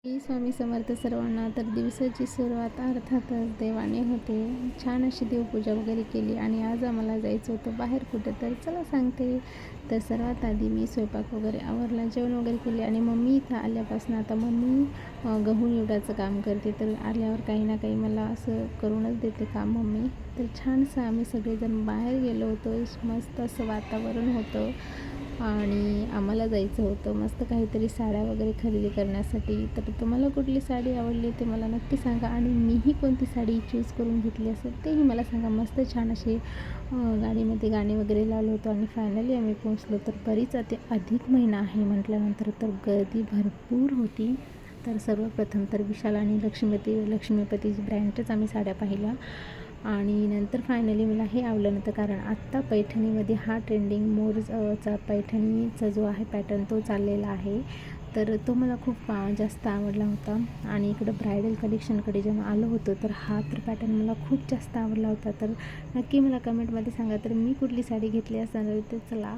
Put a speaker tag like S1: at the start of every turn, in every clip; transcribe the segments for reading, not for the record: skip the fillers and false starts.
S1: श्री स्वामी समर्थ सर्वांना. तर दिवसाची सुरुवात अर्थातच देवाने होते. छान अशी देवपूजा वगैरे केली आणि आज आम्हाला जायचं होतं बाहेर कुठं, तर चला सांगते. तर सर्वात आधी मी स्वयंपाक वगैरे आवरला, जेवण वगैरे केले आणि मम्मी इथं आल्यापासून आता मम्मी गहू निवडायचं काम करते. तर आल्यावर काही ना काही मला असं करूनच देते काम मम्मी. तर छानसं आम्ही सगळेजण बाहेर गेलो होतो. मस्त असं वातावरण होतं आणि आम्हाला जायचं होतं मस्त काहीतरी साड्या वगैरे खरेदी करण्यासाठी. तर तुम्हाला कुठली साडी आवडली ते मला नक्की सांगा आणि मीही कोणती साडी चूज करून घेतली असेल तेही मला सांगा. मस्त छान असे गाडीमध्ये गाणे वगैरे लावलं होतं आणि फायनली आम्ही पोहोचलो. तर बरीच अधिक महिना आहे म्हटल्यानंतर तर गर्दी भरपूर होती. तर सर्वप्रथम तर विशाल आणि लक्ष्मीपतीची ब्रँडच्याच आम्ही साड्या पाहिल्या आणि नंतर फायनली मला हे आवडलं नव्हतं, कारण आत्ता पैठणीमध्ये हा ट्रेंडिंग मोरचा पैठणीचा जो आहे पॅटर्न तो चाललेला आहे. तर तो मला खूप जास्त आवडला होता आणि इकडं ब्रायडल कलेक्शनकडे जेव्हा आलो होतो तर हा तर पॅटर्न मला खूप जास्त आवडला होता. तर नक्की मला कमेंटमध्ये सांगा तर मी कुठली साडी घेतली असणार ते चला.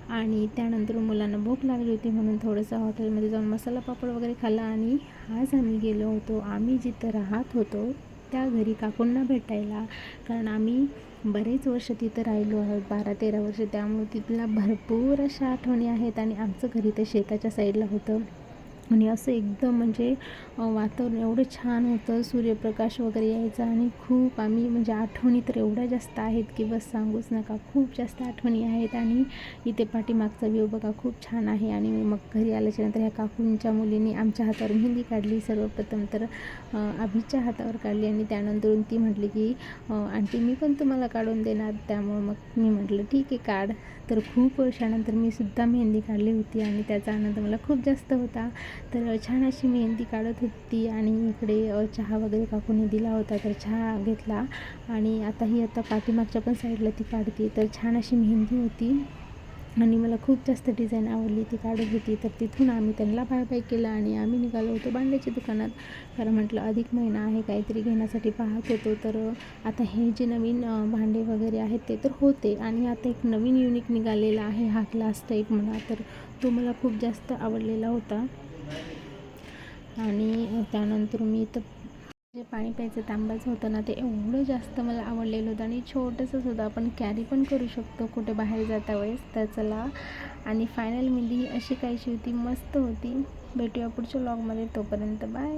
S1: आणि त्यानंतर मुलांना भूक लागली होती म्हणून थोडंसं हॉटेलमध्ये जाऊन मसाला पापड वगैरे खाल्ला आणि आज आम्ही गेलो होतो आम्ही जिथं राहत होतो त्या घरी काकूंना भेटायला, कारण आम्ही बरेच वर्ष तिथं राहिलो आहोत, 12-13 वर्ष. त्यामुळे तिथल्या भरपूर अशा आठवणी आहेत आणि आमचं घरी तर शेताच्या साईडला होतं आणि असं एकदम म्हणजे वातावरण एवढं छान होतं, सूर्यप्रकाश वगैरे यायचा आणि खूप आम्ही म्हणजे आठवणी तर एवढ्या जास्त आहेत की बस सांगूच नका. खूप जास्त आठवणी आहेत आणि इथे पाठीमागचा व्ह्यू बघा खूप छान आहे. आणि मग घरी आल्याच्यानंतर ह्या काकूंच्या मुलींनी आमच्या हातावर मेहंदी काढली. सर्वप्रथम तर अभिच्या हातावर काढली आणि त्यानंतरून ती म्हटली की आंटी मी पण तुम्हाला काढून देणार. त्यामुळं मग मी म्हटलं ठीक आहे काढ. तर खूप वर्षानंतर मी सुद्धा मेहंदी काढली होती आणि त्याचा आनंद मला खूप जास्त होता. तर छान अशी मेहंदी काढत होती आणि इकडे चहा वगैरे काकूने दिला होता तर चहा घेतला आणि आता पाठीमागच्या पण साईडला ती काढते. तर छान अशी मेहंदी होती आणि मला खूप जास्त डिझाईन आवडली ती काढत होती. तर तिथून आम्ही त्यांना बाय बाय केलं आणि आम्ही निघालो होतो भांड्याच्या दुकानात, कारण म्हटलं अधिक महिना आहे काहीतरी घेण्यासाठी पाहत होतो. तर आता हे जे नवीन भांडे वगैरे आहेत ते तर होते आणि आता एक नवीन युनिक निघालेला आहे हा ग्लास टाईप म्हणा, तर तो मला खूप जास्त आवडलेला होता. आणि त्यानंतर मी इथं जे पाणी प्यायचं तांब्याचं होतं ना ते एवढं जास्त मला आवडलेलं होतं आणि छोटंसंच होतं, आपण कॅरी पण करू शकतो कुठे बाहेर जाता वेळेस. तर चला, आणि फायनल मेहंदी अशी काहीशी होती, मस्त होती. भेटूया पुढच्या व्लॉगमध्ये, तोपर्यंत बाय.